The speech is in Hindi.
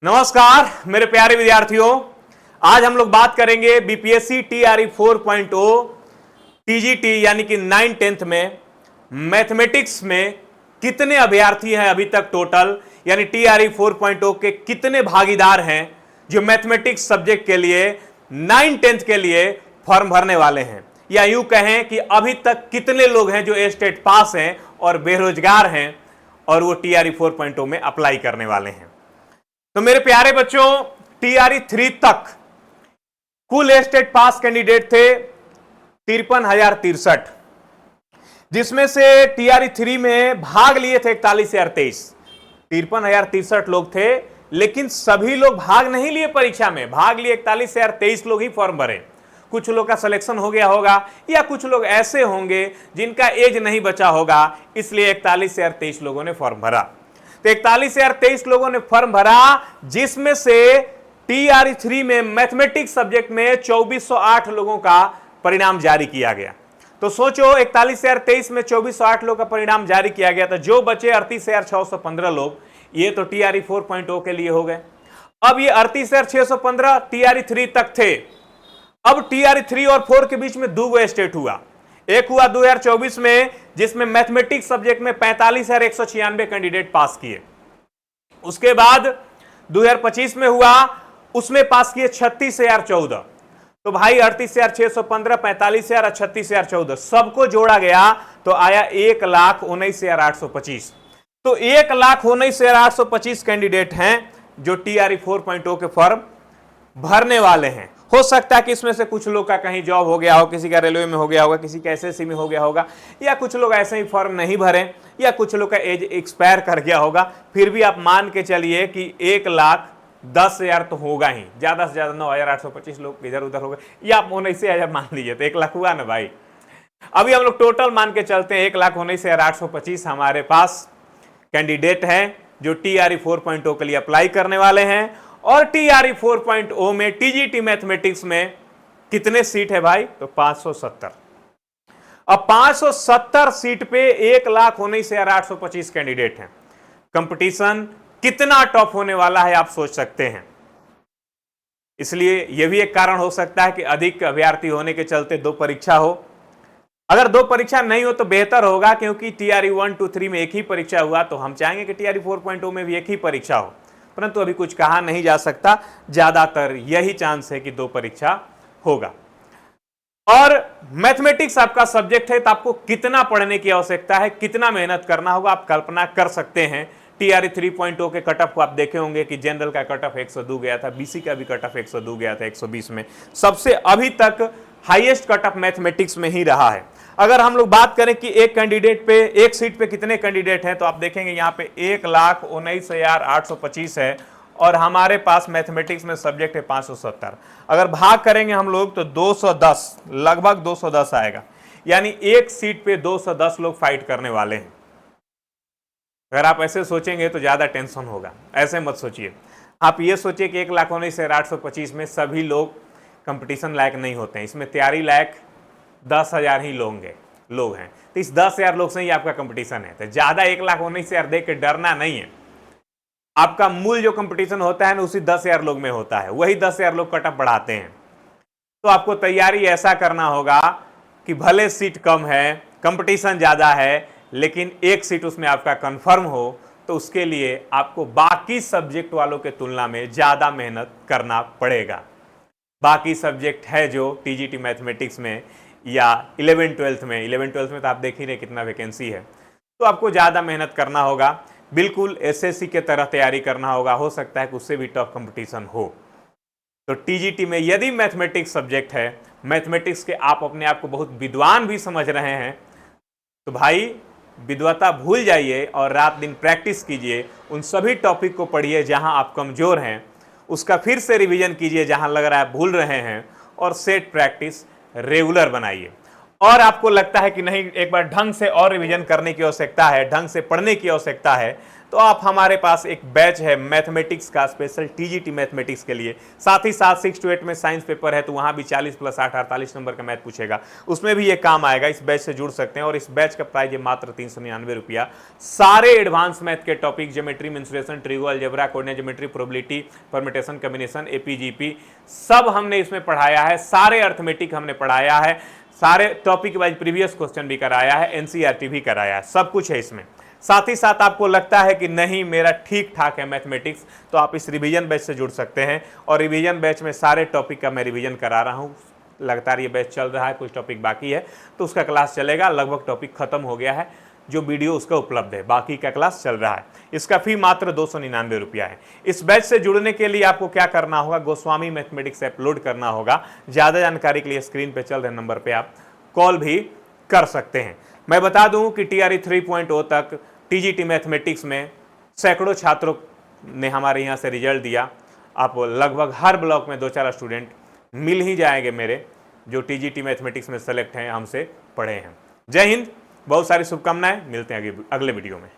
नमस्कार मेरे प्यारे विद्यार्थियों, आज हम लोग बात करेंगे बीपीएससी टीआरई 4.0 टीजीटी यानी कि 9th में मैथमेटिक्स में कितने अभ्यर्थी हैं अभी तक टोटल, यानी टीआरई 4.0 के कितने भागीदार हैं जो मैथमेटिक्स सब्जेक्ट के लिए 9th के लिए फॉर्म भरने वाले हैं, या यूं कहें कि अभी तक कितने लोग हैं जो स्टेट पास हैं और बेरोजगार हैं और वो टीआरई 4.0 में अप्लाई करने वाले हैं। तो मेरे प्यारे बच्चों, टीआरई 3 तक कुल स्टेट पास कैंडिडेट थे 53,063, जिसमें से टीआरई 3 में भाग लिए थे 41,023। 53,063 लोग थे, लेकिन सभी लोग भाग नहीं लिए परीक्षा में, भाग लिए 41,023 लोग ही फॉर्म भरे। कुछ लोग का सिलेक्शन हो गया होगा या कुछ लोग ऐसे होंगे जिनका एज नहीं बचा होगा, इसलिए 41,023 लोगों ने फॉर्म भरा। तो 41,023 लोगों ने फॉर्म भरा, जिसमें से टीआरई 3 में मैथमेटिक्स सब्जेक्ट में 2408 लोगों का परिणाम जारी किया गया। तो सोचो, 41,023 में 2408 लोगों का परिणाम जारी किया गया, तो जो बचे 38,615 लोग, ये तो टीआरई 4.0 के लिए हो गए। अब ये 38,615 टीआरई 3 तक थे। अब टीआरई 3 और 4 के बीच में दो स्टेट हुआ। एक हुआ 2024 में, जिसमें मैथमेटिक्स सब्जेक्ट में 45,196 कैंडिडेट पास किए। उसके बाद 2025 में हुआ, उसमें पास किए 36,014। तो भाई 38,615, 45,000 और 36,014 सबको जोड़ा गया तो आया 1,19,825। तो 1,19,825 कैंडिडेट हैं जो टीआरई 4.0 के फॉर्म भरने वाले हैं। हो सकता है कि इसमें से कुछ लोग का कहीं जॉब हो गया हो, किसी का रेलवे में हो गया होगा, किसी का एसएससी में हो गया होगा, या कुछ लोग ऐसे ही फॉर्म नहीं भरे, या कुछ लोग का एज एक्सपायर कर गया होगा। फिर भी आप मान के चलिए कि 1,10,000 तो होगा ही, ज्यादा से ज्यादा 9,825 लोग इधर उधर हो गए, या आप 19,000 मान लीजिए, तो 1,00,000 हुआ ना भाई। अभी हम लोग टोटल मान के चलते हैं 1,19,825 हमारे पास कैंडिडेट हैं जो टीआरई 4.0 के लिए अप्लाई करने वाले हैं। और टीआरई 4.0 में टीजीटी मैथमेटिक्स में कितने सीट है भाई? तो 570। अब 570 सीट पे 1,19,825 कैंडिडेट हैं। कंपटीशन कितना टफ होने वाला है आप सोच सकते हैं। इसलिए यह भी एक कारण हो सकता है कि अधिक अभ्यर्थी होने के चलते दो परीक्षा हो। अगर दो परीक्षा नहीं हो तो बेहतर होगा, क्योंकि टीआरई 1, 2, 3 में एक ही परीक्षा हुआ, तो हम चाहेंगे कि टीआरई 4.0 में भी एक ही परीक्षा हो, परंतु अभी कुछ कहा नहीं जा सकता। ज्यादातर यही चांस है कि दो परीक्षा होगा। और मैथमेटिक्स आपका सब्जेक्ट है, तो आपको कितना पढ़ने की आवश्यकता है, कितना मेहनत करना होगा, आप कल्पना कर सकते हैं। टीआरई 3.0 के कट ऑफ को आप देखे होंगे कि जनरल का कट ऑफ 102 गया था, बीसी का भी कट ऑफ 102 गया था 120 में। सबसे अभी तक हाईएस्ट कट ऑफ मैथमेटिक्स में ही रहा है। अगर हम लोग बात करें कि एक कैंडिडेट पे, एक सीट पे कितने कैंडिडेट हैं, तो आप देखेंगे यहाँ पे 1,19,825 है, और हमारे पास मैथमेटिक्स में सब्जेक्ट है 570। अगर भाग करेंगे हम लोग तो 210, लगभग 210 आएगा, यानी एक सीट पे 210 लोग फाइट करने वाले हैं। अगर आप ऐसे सोचेंगे तो ज्यादा टेंशन होगा, ऐसे मत सोचिए। आप ये सोचिए कि 1,19,825 में सभी लोग कंपटीशन लायक नहीं होते हैं, इसमें तैयारी लायक 10,000 ही लोग हैं। तो इस 10,000 लोग से ही आपका कंपटीशन है। तो ज्यादा 1,19,000 देख के डरना नहीं है। आपका मूल जो कंपटीशन होता है ना, उसी 10,000 लोग में होता है, वही 10,000 लोग कट ऑफ बढ़ाते हैं। तो आपको तैयारी ऐसा करना होगा कि भले सीट कम है, कंपटीशन ज्यादा है, लेकिन एक सीट उसमें आपका कंफर्म हो, तो उसके लिए आपको बाकी सब्जेक्ट वालों के तुलना में ज्यादा मेहनत करना पड़ेगा। बाकी सब्जेक्ट है जो टीजीटी मैथमेटिक्स में या 11-12 में तो आप देख ही रहे कितना वैकेंसी है, तो आपको ज़्यादा मेहनत करना होगा। बिल्कुल एसएससी के तरह तैयारी करना होगा, हो सकता है कि उससे भी टफ कंपटीशन हो। तो टीजीटी में यदि मैथमेटिक्स सब्जेक्ट है, मैथमेटिक्स के आप अपने आप को बहुत विद्वान भी समझ रहे हैं, तो भाई विद्वता भूल जाइए और रात दिन प्रैक्टिस कीजिए। उन सभी टॉपिक को पढ़िए जहां आप कमज़ोर हैं, उसका फिर से रिवीजन कीजिए जहां लग रहा है भूल रहे हैं, और सेट प्रैक्टिस रेगुलर बनाइए। और आपको लगता है कि नहीं, एक बार ढंग से और रिवीजन करने की आवश्यकता है, ढंग से पढ़ने की आवश्यकता है, तो आप हमारे पास एक बैच है मैथमेटिक्स का, स्पेशल टीजीटी मैथमेटिक्स के लिए। साथ ही साथ 6 to 8 में साइंस पेपर है, तो वहां भी 40 + 8 48 नंबर का मैथ पूछेगा, उसमें भी ये काम आएगा। इस बैच से जुड़ सकते हैं और इस बैच का प्राइस है मात्र 399 रुपया। सारे एडवांस मैथ के topic, geometry, mensuration, trigo, algebra, coordinate geometry, probability, permutation, combination, AP GP, सब हमने इसमें पढ़ाया है। सारे अर्थमेटिक हमने पढ़ाया है, सारे टॉपिक वाइज प्रीवियस क्वेश्चन भी कराया है, एनसीईआरटी भी कराया है, सब कुछ है इसमें। साथ ही साथ आपको लगता है कि नहीं मेरा ठीक ठाक है मैथमेटिक्स, तो आप इस रिवीजन बैच से जुड़ सकते हैं। और रिवीजन बैच में सारे टॉपिक का मैं रिवीजन करा रहा हूँ। लगातार ये बैच चल रहा है, कुछ टॉपिक बाकी है तो उसका क्लास चलेगा। लगभग टॉपिक खत्म हो गया है, जो वीडियो उसका उपलब्ध है, बाकी का क्लास चल रहा है। इसका फी मात्र 299 रुपया है। इस बैच से जुड़ने के लिए आपको क्या करना होगा, गोस्वामी मैथमेटिक्स ऐप लोड करना होगा। ज़्यादा जानकारी के लिए स्क्रीन पे चल रहे नंबर पे आप कॉल भी कर सकते हैं। मैं बता दूं कि TRE 3.0 तक टीजीटी मैथमेटिक्स में सैकड़ों छात्रों ने हमारे यहाँ से रिजल्ट दिया। आप लगभग हर ब्लॉक में 2-4 स्टूडेंट मिल ही जाएंगे मेरे, जो टीजीटी मैथमेटिक्स में सेलेक्ट हैं, हमसे पढ़े हैं। जय हिंद, बहुत सारी शुभकामनाएं, मिलते हैं अगले वीडियो में।